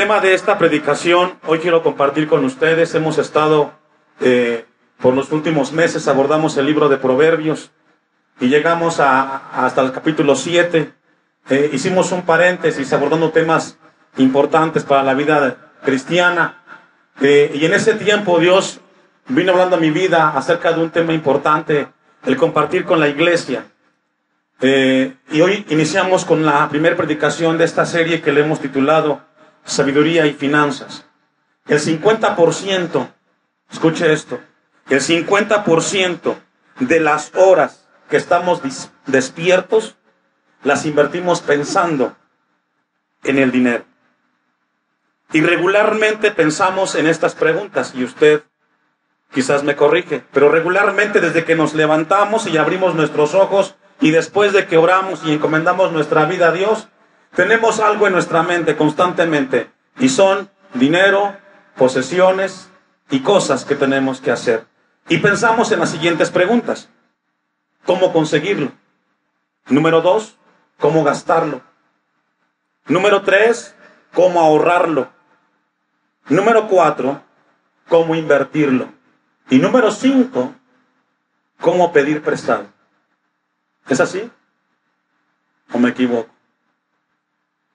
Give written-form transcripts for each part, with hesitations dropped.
tema de esta predicación, hoy quiero compartir con ustedes. Hemos estado, por los últimos meses, abordamos el libro de Proverbios y llegamos hasta el capítulo 7. Hicimos un paréntesis abordando temas importantes para la vida cristiana. Y en ese tiempo Dios vino hablando a mi vida acerca de un tema importante, el compartir con la iglesia. Y hoy iniciamos con la primera predicación de esta serie que le hemos titulado Sabiduría y Finanzas. El 50%, escuche esto, el 50% de las horas que estamos despiertos las invertimos pensando en el dinero. Y regularmente pensamos en estas preguntas, y usted quizás me corrige, pero regularmente desde que nos levantamos y abrimos nuestros ojos y después de que oramos y encomendamos nuestra vida a Dios, tenemos algo en nuestra mente constantemente, y son dinero, posesiones y cosas que tenemos que hacer. Y pensamos en las siguientes preguntas: ¿cómo conseguirlo? Número 2, ¿cómo gastarlo? Número 3, ¿cómo ahorrarlo? Número 4, ¿cómo invertirlo? Y número 5, ¿cómo pedir prestado? ¿Es así? ¿O me equivoco?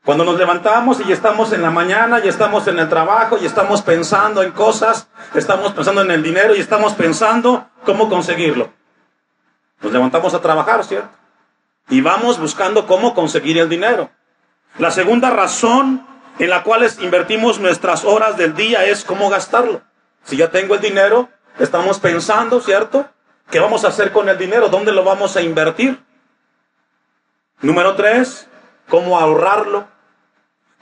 Cuando nos levantamos y estamos en la mañana y estamos en el trabajo y estamos pensando en cosas, estamos pensando en el dinero y estamos pensando cómo conseguirlo. Nos levantamos a trabajar, ¿cierto? Y vamos buscando cómo conseguir el dinero. La segunda razón en la cual invertimos nuestras horas del día es cómo gastarlo. Si ya tengo el dinero, estamos pensando, ¿cierto?, ¿qué vamos a hacer con el dinero? ¿Dónde lo vamos a invertir? Número 3, ¿cómo ahorrarlo?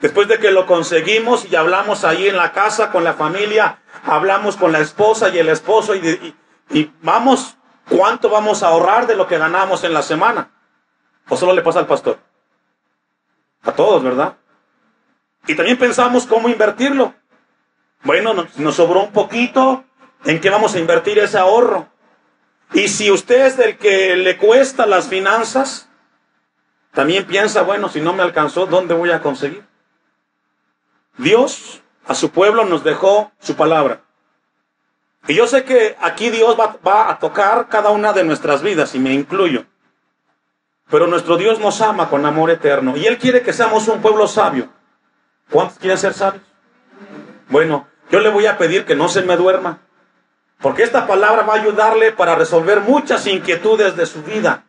Después de que lo conseguimos y hablamos ahí en la casa con la familia, hablamos con la esposa y el esposo y vamos, ¿cuánto vamos a ahorrar de lo que ganamos en la semana? ¿O solo le pasa al pastor? A todos, ¿verdad? Y también pensamos cómo invertirlo. Bueno, nos sobró un poquito, ¿en qué vamos a invertir ese ahorro? Y si usted es del que le cuesta las finanzas, también piensa, bueno, si no me alcanzó, ¿dónde voy a conseguir? Dios a su pueblo nos dejó su palabra. Y yo sé que aquí Dios va a tocar cada una de nuestras vidas, y me incluyo. Pero nuestro Dios nos ama con amor eterno, y Él quiere que seamos un pueblo sabio. ¿Cuántos quieren ser sabios? Bueno, yo le voy a pedir que no se me duerma, porque esta palabra va a ayudarle para resolver muchas inquietudes de su vida,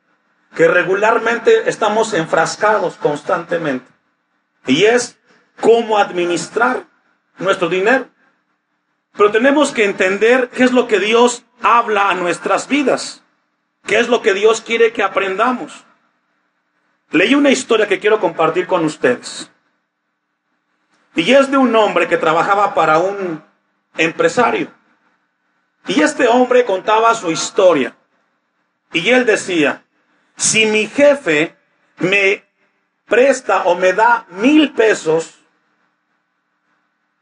que regularmente estamos enfrascados constantemente. Y es cómo administrar nuestro dinero. Pero tenemos que entender qué es lo que Dios habla a nuestras vidas, qué es lo que Dios quiere que aprendamos. Leí una historia que quiero compartir con ustedes. Y es de un hombre que trabajaba para un empresario. Y este hombre contaba su historia. Y él decía: si mi jefe me presta o me da 1,000 pesos,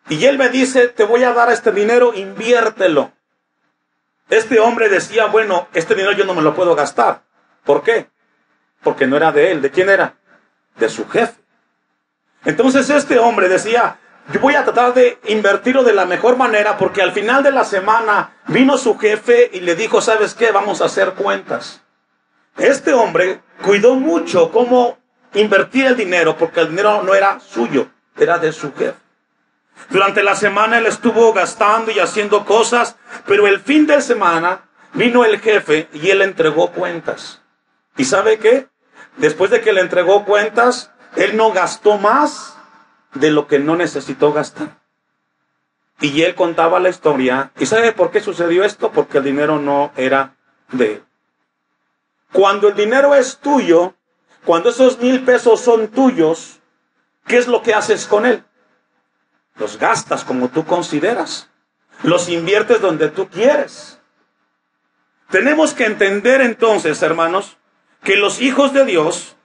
y él me dice, te voy a dar este dinero, inviértelo. Este hombre decía, bueno, este dinero yo no me lo puedo gastar. ¿Por qué? Porque no era de él. ¿De quién era? De su jefe. Entonces este hombre decía, yo voy a tratar de invertirlo de la mejor manera, porque al final de la semana vino su jefe y le dijo, ¿sabes qué? Vamos a hacer cuentas. Este hombre cuidó mucho cómo invertir el dinero, porque el dinero no era suyo, era de su jefe. Durante la semana él estuvo gastando y haciendo cosas, pero el fin de semana vino el jefe y él entregó cuentas. ¿Y sabe qué? Después de que le entregó cuentas, él no gastó más de lo que no necesitó gastar. Y él contaba la historia. ¿Y sabe por qué sucedió esto? Porque el dinero no era de él. Cuando el dinero es tuyo, cuando esos 1,000 pesos son tuyos, ¿qué es lo que haces con él? Los gastas como tú consideras. Los inviertes donde tú quieres. Tenemos que entender entonces, hermanos, que los hijos de Dios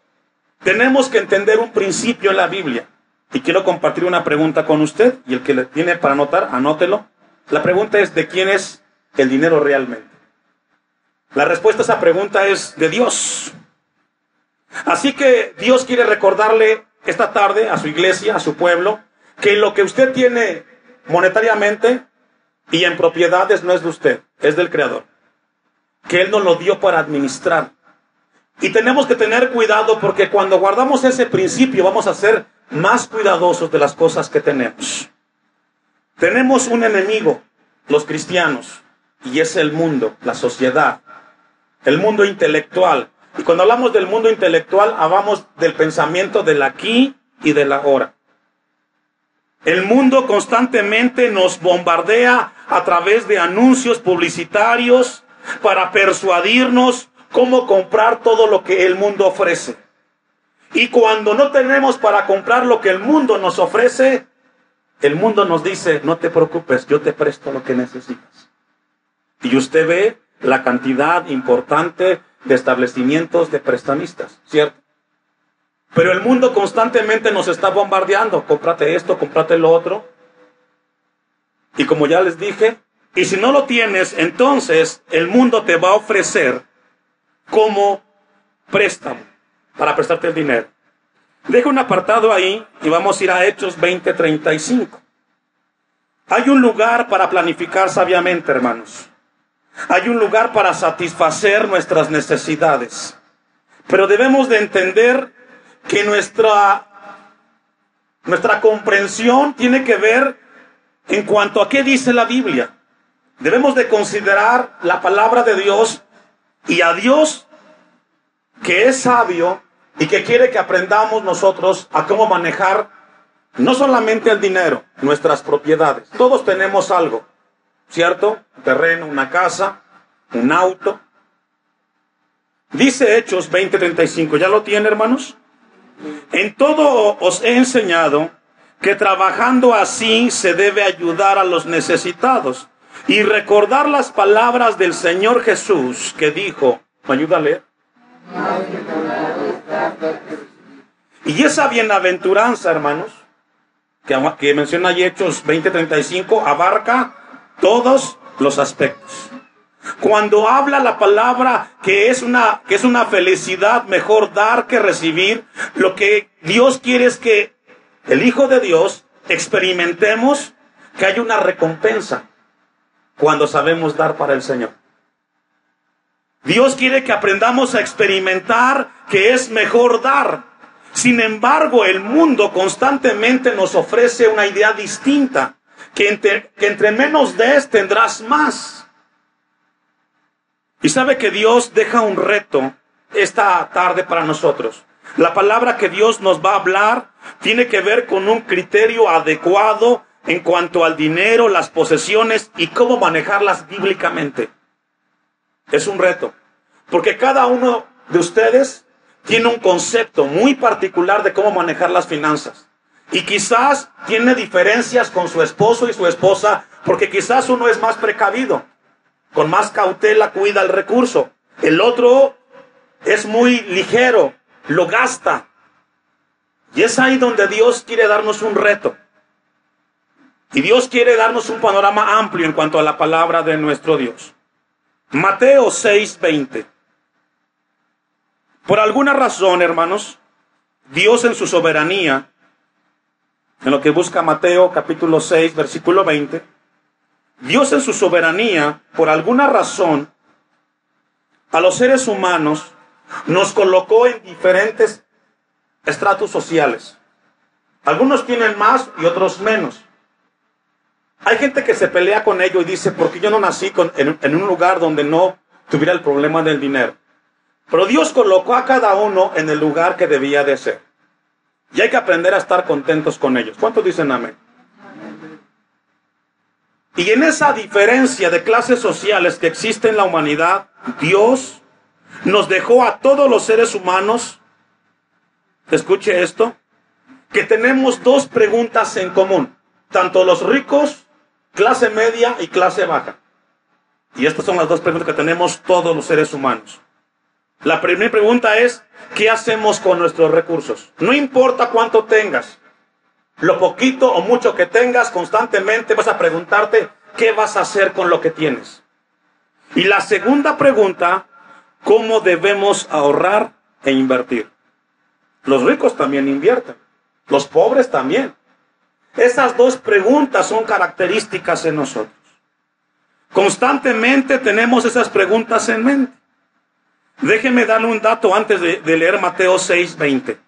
tenemos que entender un principio en la Biblia. Y quiero compartir una pregunta con usted, y el que le tiene para anotar, anótelo. La pregunta es, ¿de quién es el dinero realmente? La respuesta a esa pregunta es de Dios. Así que Dios quiere recordarle esta tarde a su iglesia, a su pueblo, que lo que usted tiene monetariamente y en propiedades no es de usted, es del Creador. Que Él nos lo dio para administrar. Y tenemos que tener cuidado porque cuando guardamos ese principio vamos a ser más cuidadosos de las cosas que tenemos. Tenemos un enemigo, los cristianos, y es el mundo, la sociedad, el mundo intelectual. Y cuando hablamos del mundo intelectual, hablamos del pensamiento del aquí y del ahora. El mundo constantemente nos bombardea a través de anuncios publicitarios para persuadirnos cómo comprar todo lo que el mundo ofrece. Y cuando no tenemos para comprar lo que el mundo nos ofrece, el mundo nos dice, no te preocupes, yo te presto lo que necesitas. Y usted ve la cantidad importante de establecimientos de prestamistas, ¿cierto? Pero el mundo constantemente nos está bombardeando. Cómprate esto, cómprate lo otro. Y como ya les dije, y si no lo tienes, entonces el mundo te va a ofrecer como préstamo para prestarte el dinero. Deja un apartado ahí y vamos a ir a Hechos 20:35. Hay un lugar para planificar sabiamente, hermanos. Hay un lugar para satisfacer nuestras necesidades. Pero debemos de entender que nuestra comprensión tiene que ver en cuanto a qué dice la Biblia. Debemos de considerar la palabra de Dios y a Dios que es sabio y que quiere que aprendamos nosotros a cómo manejar no solamente el dinero, nuestras propiedades. Todos tenemos algo, ¿cierto? Un terreno, una casa, un auto. Dice Hechos 20:35, ¿ya lo tiene, hermanos? En todo os he enseñado que trabajando así se debe ayudar a los necesitados y recordar las palabras del Señor Jesús que dijo, ¿me ayuda a leer? Y esa bienaventuranza, hermanos, que menciona ahí Hechos 20:35, abarca todos los aspectos. Cuando habla la palabra que es una felicidad, mejor dar que recibir, lo que Dios quiere es que el Hijo de Dios experimentemos que hay una recompensa cuando sabemos dar para el Señor. Dios quiere que aprendamos a experimentar que es mejor dar. Sin embargo, el mundo constantemente nos ofrece una idea distinta, que entre menos des tendrás más. Y sabe que Dios deja un reto esta tarde para nosotros. La palabra que Dios nos va a hablar tiene que ver con un criterio adecuado en cuanto al dinero, las posesiones y cómo manejarlas bíblicamente. Es un reto, porque cada uno de ustedes tiene un concepto muy particular de cómo manejar las finanzas. Y quizás tiene diferencias con su esposo y su esposa, porque quizás uno es más precavido, con más cautela cuida el recurso. El otro es muy ligero, lo gasta. Y es ahí donde Dios quiere darnos un reto. Y Dios quiere darnos un panorama amplio en cuanto a la palabra de nuestro Dios. Mateo 6:20. Por alguna razón, hermanos, Dios en su soberanía, en lo que busca Mateo capítulo 6, versículo 20, Dios en su soberanía, por alguna razón, a los seres humanos nos colocó en diferentes estratos sociales. Algunos tienen más y otros menos. Hay gente que se pelea con ello y dice, porque yo no nací en un lugar donde no tuviera el problema del dinero. Pero Dios colocó a cada uno en el lugar que debía de ser. Y hay que aprender a estar contentos con ellos. ¿Cuántos dicen amén? Y en esa diferencia de clases sociales que existe en la humanidad, Dios nos dejó a todos los seres humanos, escuche esto, que tenemos dos preguntas en común. Tanto los ricos, clase media y clase baja. Y estas son las dos preguntas que tenemos todos los seres humanos. La primera pregunta es, ¿qué hacemos con nuestros recursos? No importa cuánto tengas, lo poquito o mucho que tengas, constantemente vas a preguntarte, ¿qué vas a hacer con lo que tienes? Y la segunda pregunta, ¿cómo debemos ahorrar e invertir? Los ricos también invierten, los pobres también. Esas dos preguntas son características en nosotros. Constantemente tenemos esas preguntas en mente. Déjeme darle un dato antes de leer Mateo 6:20.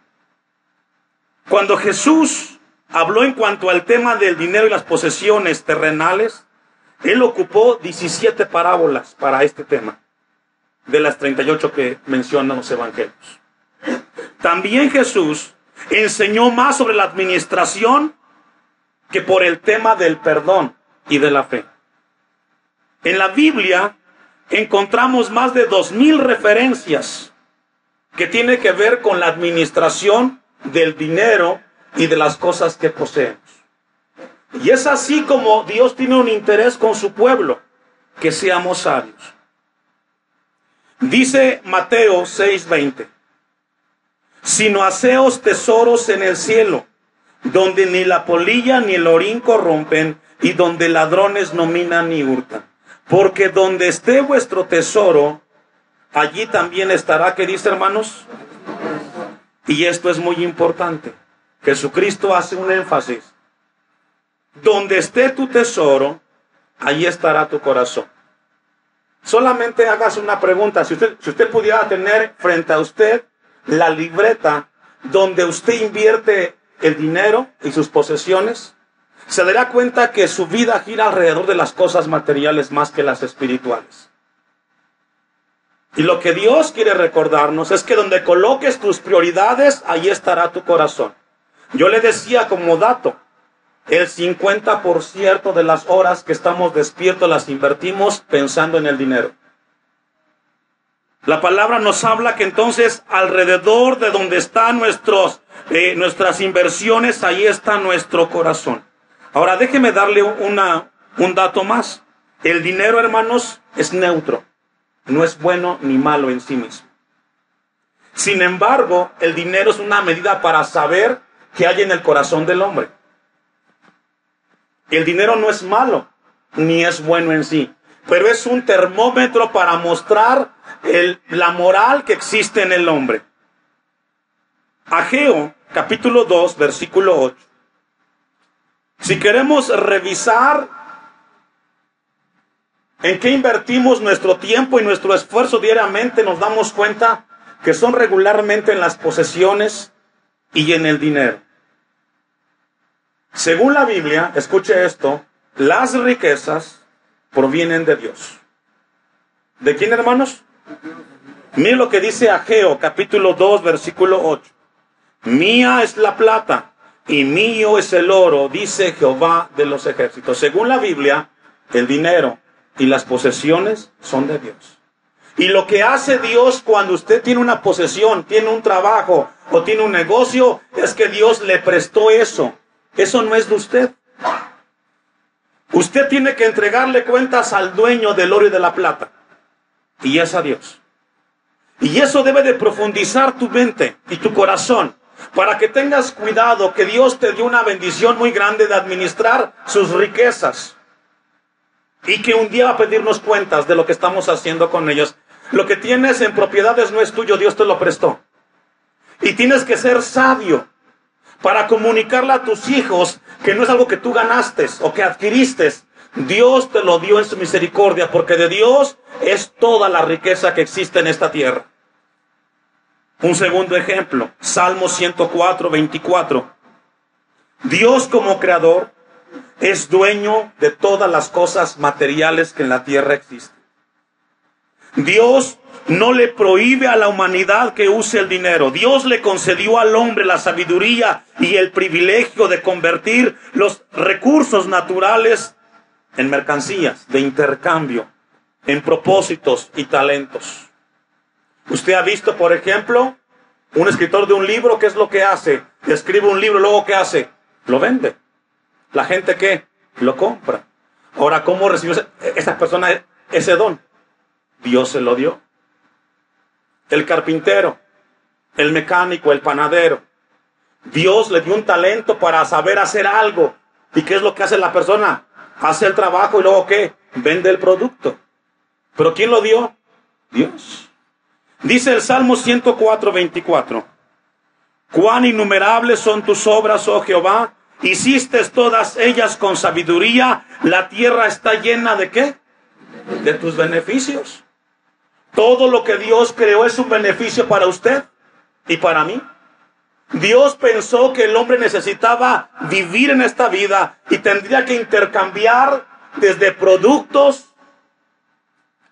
Cuando Jesús habló en cuanto al tema del dinero y las posesiones terrenales, Él ocupó 17 parábolas para este tema, de las 38 que mencionan los evangelios. También Jesús enseñó más sobre la administración que por el tema del perdón y de la fe. En la Biblia encontramos más de 2000 referencias que tienen que ver con la administración del dinero y de las cosas que poseemos. Y es así como Dios tiene un interés con su pueblo, que seamos sabios. Dice Mateo 6:20, sino haceos tesoros en el cielo, donde ni la polilla ni el orín corrompen, y donde ladrones no minan ni hurtan. Porque donde esté vuestro tesoro, allí también estará, ¿qué dice, hermanos? Y esto es muy importante. Jesucristo hace un énfasis. Donde esté tu tesoro, allí estará tu corazón. Solamente hágase una pregunta. Si usted pudiera tener frente a usted la libreta donde usted invierte el dinero y sus posesiones, se dará cuenta que su vida gira alrededor de las cosas materiales más que las espirituales. Y lo que Dios quiere recordarnos es que donde coloques tus prioridades, ahí estará tu corazón. Yo le decía como dato, el 50% de las horas que estamos despiertos las invertimos pensando en el dinero. La palabra nos habla que entonces alrededor de donde están nuestras inversiones, ahí está nuestro corazón. Ahora déjeme darle un dato más. El dinero, hermanos, es neutro. No es bueno ni malo en sí mismo. Sin embargo, el dinero es una medida para saber qué hay en el corazón del hombre. El dinero no es malo, ni es bueno en sí, pero es un termómetro para mostrar la moral que existe en el hombre. Ageo, capítulo 2, versículo 8. Si queremos revisar en qué invertimos nuestro tiempo y nuestro esfuerzo diariamente, nos damos cuenta que son regularmente en las posesiones y en el dinero. Según la Biblia, escuche esto, las riquezas provienen de Dios. ¿De quién, hermanos? Mire lo que dice Ageo, capítulo 2, versículo 8. Mía es la plata y mío es el oro, dice Jehová de los ejércitos. Según la Biblia, el dinero y las posesiones son de Dios. Y lo que hace Dios cuando usted tiene una posesión, tiene un trabajo o tiene un negocio, es que Dios le prestó eso. Eso no es de usted. Usted tiene que entregarle cuentas al dueño del oro y de la plata. Y es a Dios. Y eso debe de profundizar tu mente y tu corazón, para que tengas cuidado que Dios te dio una bendición muy grande de administrar sus riquezas. Y que un día va a pedirnos cuentas de lo que estamos haciendo con ellos. Lo que tienes en propiedades no es tuyo, Dios te lo prestó. Y tienes que ser sabio para comunicarle a tus hijos que no es algo que tú ganaste o que adquiriste. Dios te lo dio en su misericordia, porque de Dios es toda la riqueza que existe en esta tierra. Un segundo ejemplo, Salmo 104, 24. Dios como creador es dueño de todas las cosas materiales que en la tierra existen. Dios no le prohíbe a la humanidad que use el dinero. Dios le concedió al hombre la sabiduría y el privilegio de convertir los recursos naturales en mercancías de intercambio, en propósitos y talentos. Usted ha visto, por ejemplo, un escritor de un libro, ¿qué es lo que hace? Escribe un libro, luego ¿qué hace? Lo vende. ¿La gente qué? Lo compra. Ahora, ¿cómo recibió esa persona ese don? Dios se lo dio. El carpintero, el mecánico, el panadero. Dios le dio un talento para saber hacer algo. ¿Y qué es lo que hace la persona? Hace el trabajo y luego ¿qué? Vende el producto. ¿Pero quién lo dio? Dios. Dice el Salmo 104, 24. Cuán innumerables son tus obras, oh Jehová, hiciste todas ellas con sabiduría, la tierra está llena ¿de qué? De tus beneficios. Todo lo que Dios creó es un beneficio para usted y para mí. Dios pensó que el hombre necesitaba vivir en esta vida y tendría que intercambiar desde productos,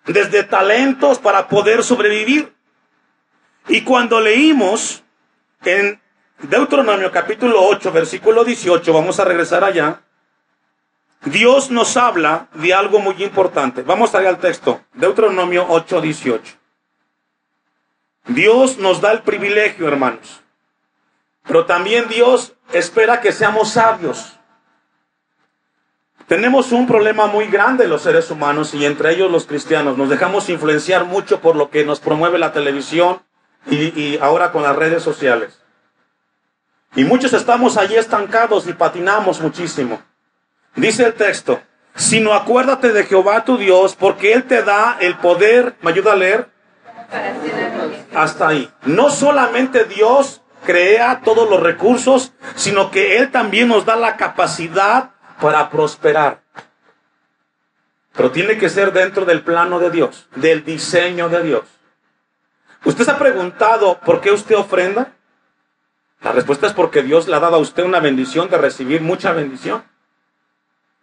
desde talentos para poder sobrevivir. Y cuando leímos en Deuteronomio capítulo 8, versículo 18, vamos a regresar allá, Dios nos habla de algo muy importante. Vamos a ir al texto, Deuteronomio 8, 18. Dios nos da el privilegio, hermanos, pero también Dios espera que seamos sabios. Tenemos un problema muy grande los seres humanos y entre ellos los cristianos. Nos dejamos influenciar mucho por lo que nos promueve la televisión y ahora con las redes sociales. Y muchos estamos allí estancados y patinamos muchísimo. Dice el texto, sino acuérdate de Jehová tu Dios, porque Él te da el poder. ¿Me ayuda a leer? Hasta ahí. No solamente Dios crea todos los recursos, sino que Él también nos da la capacidad para prosperar. Pero tiene que ser dentro del plano de Dios, del diseño de Dios. ¿Usted se ha preguntado por qué usted ofrenda? La respuesta es porque Dios le ha dado a usted una bendición de recibir mucha bendición.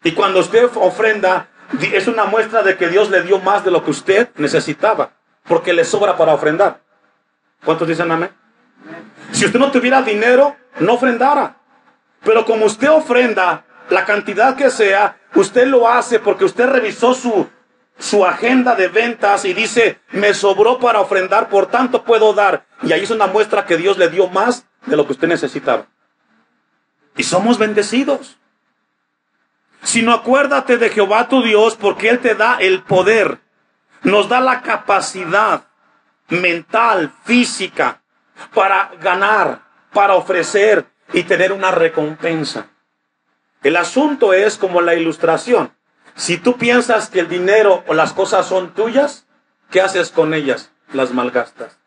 Y cuando usted ofrenda, es una muestra de que Dios le dio más de lo que usted necesitaba, porque le sobra para ofrendar. ¿Cuántos dicen amén? Si usted no tuviera dinero, no ofrendara. Pero como usted ofrenda la cantidad que sea, usted lo hace porque usted revisó su agenda de ventas y dice, me sobró para ofrendar, por tanto puedo dar. Y ahí es una muestra que Dios le dio más de lo que usted necesitaba. Y somos bendecidos. Sino acuérdate de Jehová tu Dios, porque Él te da el poder, nos da la capacidad mental, física, para ganar, para ofrecer y tener una recompensa. El asunto es como la ilustración. Si tú piensas que el dinero o las cosas son tuyas, ¿qué haces con ellas? Las malgastas.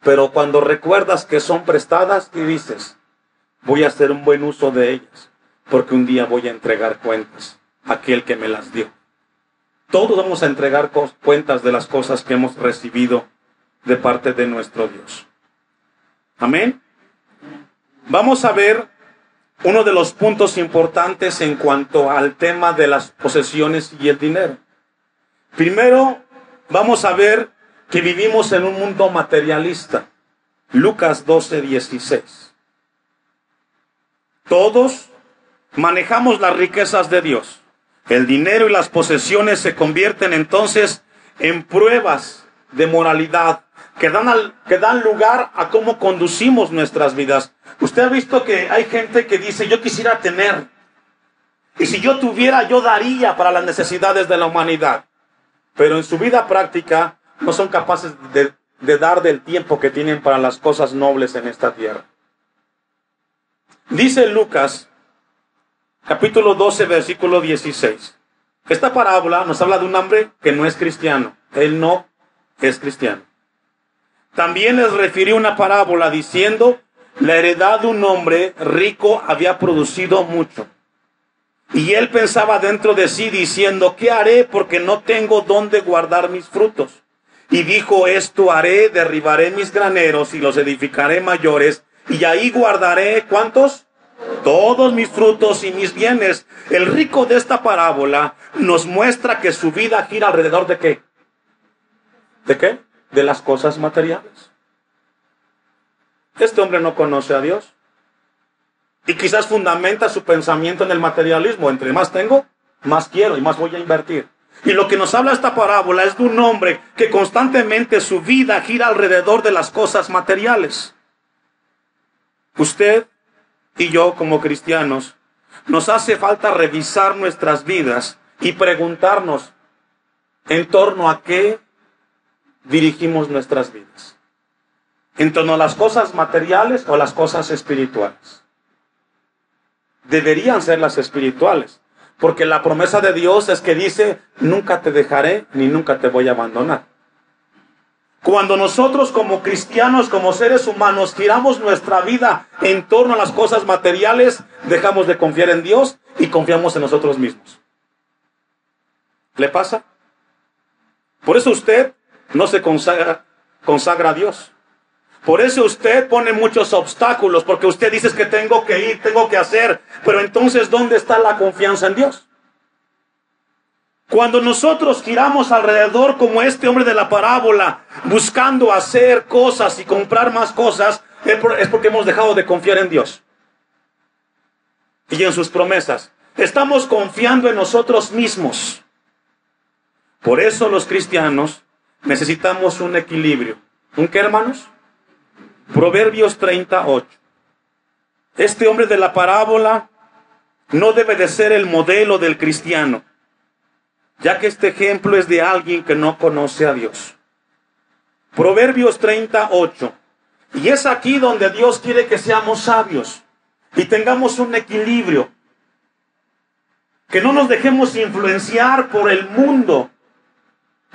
Pero cuando recuerdas que son prestadas y dices, voy a hacer un buen uso de ellas, porque un día voy a entregar cuentas a aquel que me las dio. Todos vamos a entregar cuentas de las cosas que hemos recibido de parte de nuestro Dios. Amén. Vamos a ver uno de los puntos importantes en cuanto al tema de las posesiones y el dinero. Primero, vamos a ver que vivimos en un mundo materialista. Lucas 12, 16. Todos manejamos las riquezas de Dios. El dinero y las posesiones se convierten entonces en pruebas de moralidad que dan lugar a cómo conducimos nuestras vidas. Usted ha visto que hay gente que dice, yo quisiera tener, y si yo tuviera, yo daría para las necesidades de la humanidad. Pero en su vida práctica no son capaces de dar del tiempo que tienen para las cosas nobles en esta tierra. Dice Lucas, capítulo 12, versículo 16. Esta parábola nos habla de un hombre que no es cristiano. Él no es cristiano. También les refirió una parábola diciendo, la heredad de un hombre rico había producido mucho. Y él pensaba dentro de sí diciendo, ¿qué haré? Porque no tengo dónde guardar mis frutos. Y dijo, esto haré, derribaré mis graneros y los edificaré mayores, y ahí guardaré, ¿cuántos? Todos mis frutos y mis bienes. El rico de esta parábola nos muestra que su vida gira alrededor de ¿qué? ¿De qué? De las cosas materiales. Este hombre no conoce a Dios. Y quizás fundamenta su pensamiento en el materialismo. Entre más tengo, más quiero y más voy a invertir. Y lo que nos habla esta parábola es de un hombre que constantemente su vida gira alrededor de las cosas materiales. Usted y yo como cristianos, nos hace falta revisar nuestras vidas y preguntarnos en torno a qué dirigimos nuestras vidas. ¿En torno a las cosas materiales o las cosas espirituales? Deberían ser las espirituales, porque la promesa de Dios es que dice, nunca te dejaré ni nunca te voy a abandonar. Cuando nosotros como cristianos, como seres humanos, giramos nuestra vida en torno a las cosas materiales, dejamos de confiar en Dios y confiamos en nosotros mismos. ¿Le pasa? Por eso usted no se consagra a Dios. Por eso usted pone muchos obstáculos, porque usted dice que tengo que ir, tengo que hacer, pero entonces, ¿dónde está la confianza en Dios? Cuando nosotros giramos alrededor como este hombre de la parábola, buscando hacer cosas y comprar más cosas, es porque hemos dejado de confiar en Dios y en sus promesas. Estamos confiando en nosotros mismos. Por eso los cristianos necesitamos un equilibrio. ¿Un qué, hermanos? Proverbios 38. Este hombre de la parábola no debe de ser el modelo del cristiano, ya que este ejemplo es de alguien que no conoce a Dios. Proverbios 38. Y es aquí donde Dios quiere que seamos sabios y tengamos un equilibrio. Que no nos dejemos influenciar por el mundo,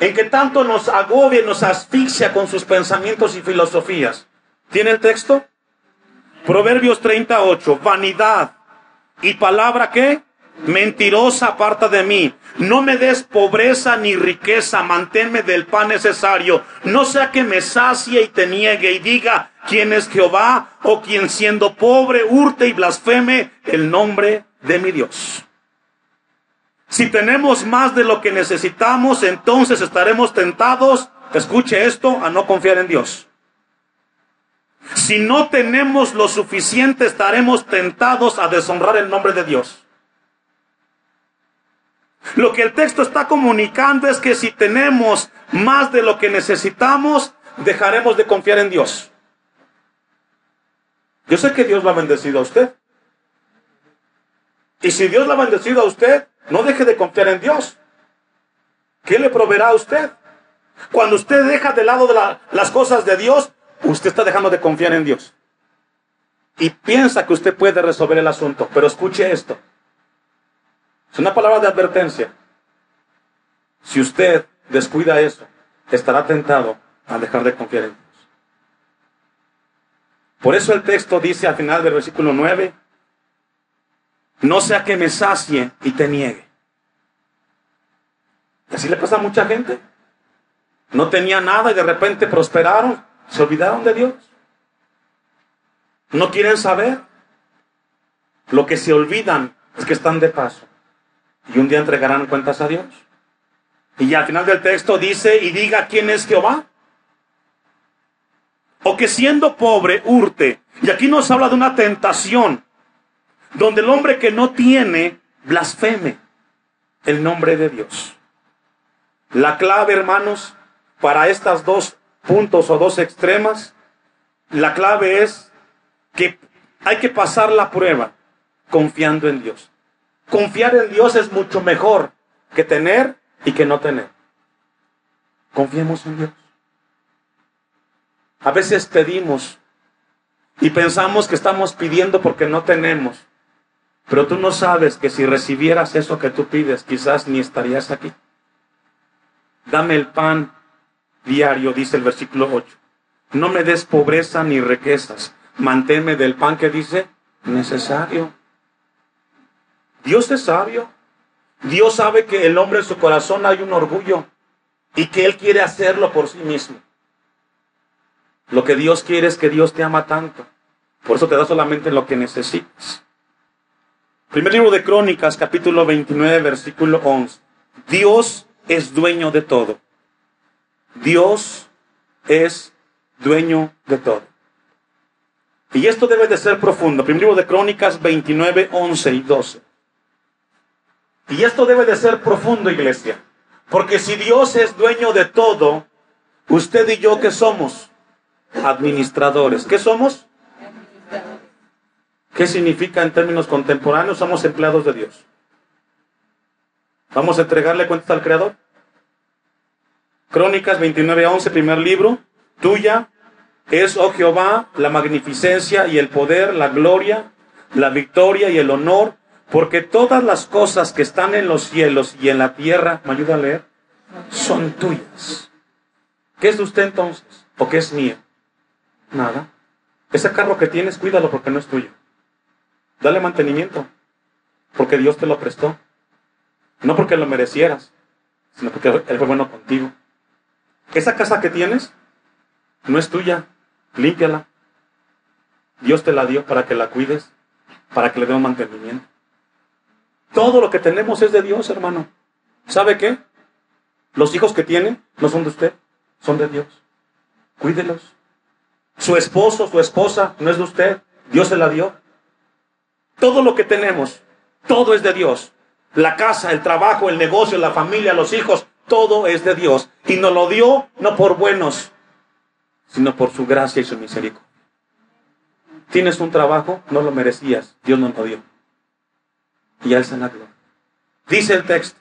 en que tanto nos agobia y nos asfixia con sus pensamientos y filosofías. ¿Tiene el texto? Proverbios 38. Vanidad y palabra, ¿qué? Mentirosa aparta de mí. No me des pobreza ni riqueza, manténme del pan necesario. No sea que me sacie y te niegue y diga quién es Jehová, o quien siendo pobre hurte y blasfeme el nombre de mi Dios. Si tenemos más de lo que necesitamos, entonces estaremos tentados, escuche esto, a no confiar en Dios. Si no tenemos lo suficiente, estaremos tentados a deshonrar el nombre de Dios. Lo que el texto está comunicando es que si tenemos más de lo que necesitamos, dejaremos de confiar en Dios. Yo sé que Dios lo ha bendecido a usted. Y si Dios lo ha bendecido a usted, no deje de confiar en Dios. ¿Qué le proveerá a usted? Cuando usted deja de lado las cosas de Dios, usted está dejando de confiar en Dios. Y piensa que usted puede resolver el asunto. Pero escuche esto. Es una palabra de advertencia. Si usted descuida eso, estará tentado a dejar de confiar en Dios. Por eso el texto dice al final del versículo 9, no sea que me sacie y te niegue. Y así le pasa a mucha gente. No tenía nada y de repente prosperaron, se olvidaron de Dios. No quieren saber. Lo que se olvidan es que están de paso. Y un día entregarán cuentas a Dios. Y ya al final del texto dice, y diga quién es Jehová. O que siendo pobre hurte. Y aquí nos habla de una tentación, donde el hombre que no tiene, blasfeme el nombre de Dios. La clave, hermanos, para estas dos puntos o dos extremas, la clave es que hay que pasar la prueba confiando en Dios. Confiar en Dios es mucho mejor que tener y que no tener. Confiemos en Dios. A veces pedimos y pensamos que estamos pidiendo porque no tenemos. Pero tú no sabes que si recibieras eso que tú pides, quizás ni estarías aquí. Dame el pan diario, dice el versículo 8. No me des pobreza ni riquezas. Manténme del pan que dice necesario. Dios es sabio. Dios sabe que el hombre en su corazón hay un orgullo y que Él quiere hacerlo por sí mismo. Lo que Dios quiere es que Dios te ama tanto. Por eso te da solamente lo que necesitas. Primer libro de Crónicas, capítulo 29, versículo 11. Dios es dueño de todo. Dios es dueño de todo. Y esto debe de ser profundo. Primer libro de Crónicas 29, 11 y 12. Y esto debe de ser profundo, iglesia. Porque si Dios es dueño de todo, usted y yo, ¿qué somos? Administradores. ¿Qué somos? ¿Qué significa en términos contemporáneos? Somos empleados de Dios. ¿Vamos a entregarle cuentas al Creador? Crónicas 29:11, primer libro. Tuya es, oh Jehová, la magnificencia y el poder, la gloria, la victoria y el honor, porque todas las cosas que están en los cielos y en la tierra, ¿me ayuda a leer? Son tuyas. ¿Qué es de usted entonces? ¿O qué es mío? Nada. Ese carro que tienes, cuídalo porque no es tuyo. Dale mantenimiento, porque Dios te lo prestó. No porque lo merecieras, sino porque Él fue bueno contigo. Esa casa que tienes no es tuya, límpiala. Dios te la dio para que la cuides, para que le dé un mantenimiento. Todo lo que tenemos es de Dios, hermano. ¿Sabe qué? Los hijos que tiene no son de usted, son de Dios. Cuídelos. Su esposo, su esposa, no es de usted, Dios se la dio. Todo lo que tenemos, todo es de Dios. La casa, el trabajo, el negocio, la familia, los hijos, todo es de Dios. Y nos lo dio no por buenos, sino por su gracia y su misericordia. Tienes un trabajo, no lo merecías, Dios nos lo dio. Y a Él se la gloria. Dice el texto: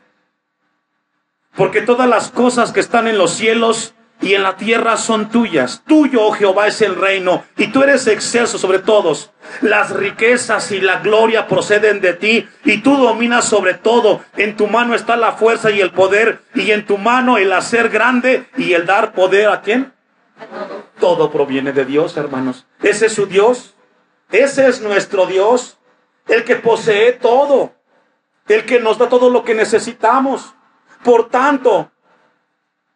porque todas las cosas que están en los cielos y en la tierra son tuyas. Tuyo, oh Jehová, es el reino, y tú eres excelso sobre todos. Las riquezas y la gloria proceden de ti, y tú dominas sobre todo. En tu mano está la fuerza y el poder, y en tu mano el hacer grande y el dar poder. ¿A quién? Todo proviene de Dios, hermanos. Ese es su Dios. Ese es nuestro Dios. El que posee todo. El que nos da todo lo que necesitamos. Por tanto,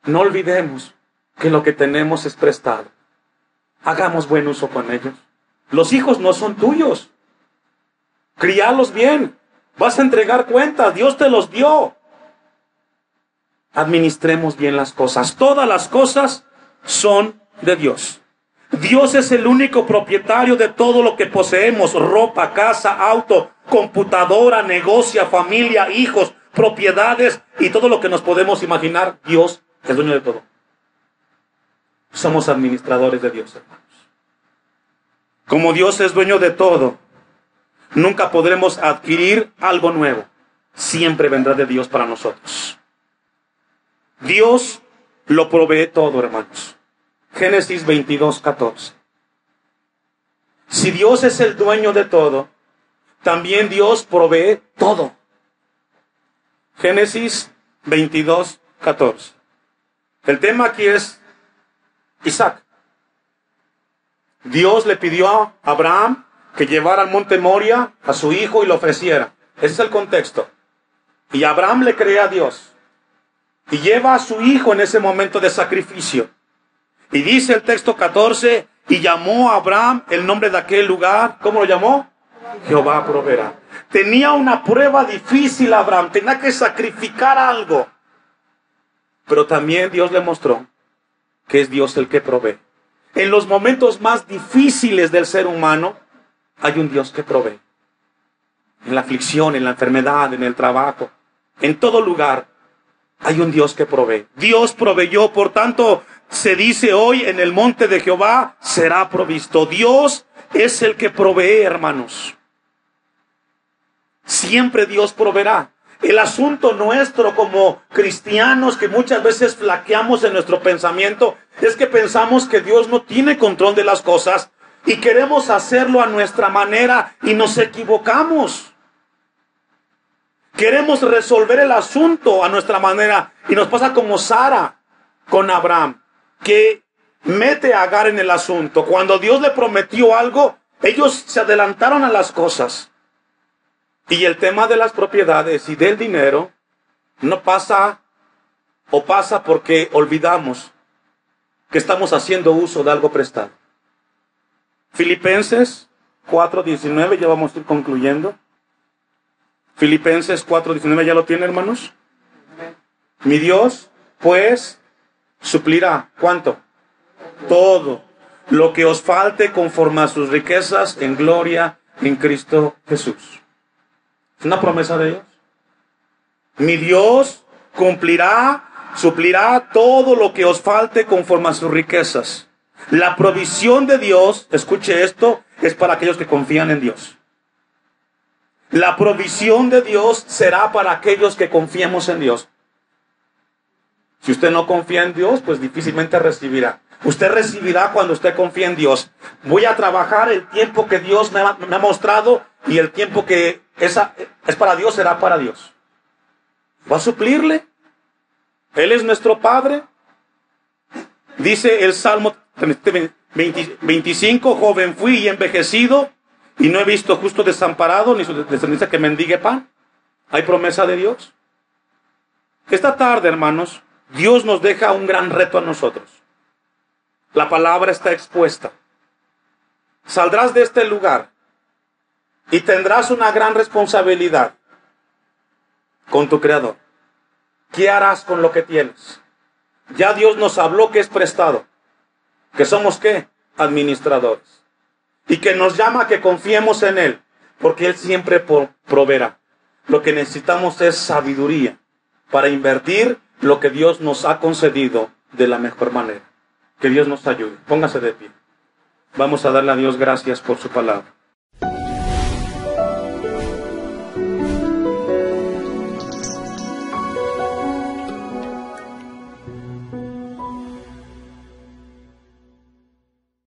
no olvidemos que lo que tenemos es prestado. Hagamos buen uso con ellos. Los hijos no son tuyos. Críalos bien. Vas a entregar cuentas. Dios te los dio. Administremos bien las cosas. Todas las cosas son de Dios. Dios es el único propietario de todo lo que poseemos: ropa, casa, auto, computadora, negocio, familia, hijos, propiedades y todo lo que nos podemos imaginar. Dios es dueño de todo. Somos administradores de Dios, hermanos. Como Dios es dueño de todo, nunca podremos adquirir algo nuevo. Siempre vendrá de Dios para nosotros. Dios lo provee todo, hermanos. Génesis 22:14. Si Dios es el dueño de todo, también Dios provee todo. Génesis 22:14. El tema aquí es Isaac. Dios le pidió a Abraham que llevara al monte Moria a su hijo y lo ofreciera. Ese es el contexto. Y Abraham le cree a Dios. Y lleva a su hijo en ese momento de sacrificio. Y dice el texto 14, y llamó a Abraham el nombre de aquel lugar. ¿Cómo lo llamó? Jehová proveerá. Tenía una prueba difícil Abraham. Tenía que sacrificar algo. Pero también Dios le mostró que es Dios el que provee. En los momentos más difíciles del ser humano, hay un Dios que provee. En la aflicción, en la enfermedad, en el trabajo, en todo lugar, hay un Dios que provee. Dios proveyó, por tanto, se dice hoy: en el monte de Jehová será provisto. Dios es el que provee, hermanos. Siempre Dios proveerá. El asunto nuestro como cristianos, que muchas veces flaqueamos en nuestro pensamiento, es que pensamos que Dios no tiene control de las cosas y queremos hacerlo a nuestra manera y nos equivocamos. Queremos resolver el asunto a nuestra manera y nos pasa como Sara con Abraham, que mete a Agar en el asunto. Cuando Dios le prometió algo, ellos se adelantaron a las cosas. Y el tema de las propiedades y del dinero no pasa, o pasa porque olvidamos que estamos haciendo uso de algo prestado. Filipenses 4:19, ya vamos a ir concluyendo. Filipenses 4:19, ¿ya lo tiene, hermanos? Mi Dios, pues, suplirá, ¿cuánto? Todo lo que os falte conforme a sus riquezas en gloria en Cristo Jesús. ¿Es una promesa de Dios? Mi Dios cumplirá, suplirá todo lo que os falte conforme a sus riquezas. La provisión de Dios, escuche esto, es para aquellos que confían en Dios. La provisión de Dios será para aquellos que confiemos en Dios. Si usted no confía en Dios, pues difícilmente recibirá. Usted recibirá cuando usted confía en Dios. Voy a trabajar el tiempo que Dios me ha mostrado, y el tiempo que es para Dios será para Dios. Va a suplirle. Él es nuestro Padre. Dice el Salmo 25, joven fui y envejecido, y no he visto justo desamparado, ni su descendencia que mendigue pan. ¿Hay promesa de Dios? Esta tarde, hermanos, Dios nos deja un gran reto a nosotros. La palabra está expuesta. Saldrás de este lugar y tendrás una gran responsabilidad con tu Creador. ¿Qué harás con lo que tienes? Ya Dios nos habló que es prestado, que somos ¿qué? Administradores. Y que nos llama a que confiemos en Él, porque Él siempre proveerá. Lo que necesitamos es sabiduría para invertir lo que Dios nos ha concedido de la mejor manera. Que Dios nos ayude. Póngase de pie. Vamos a darle a Dios gracias por su palabra.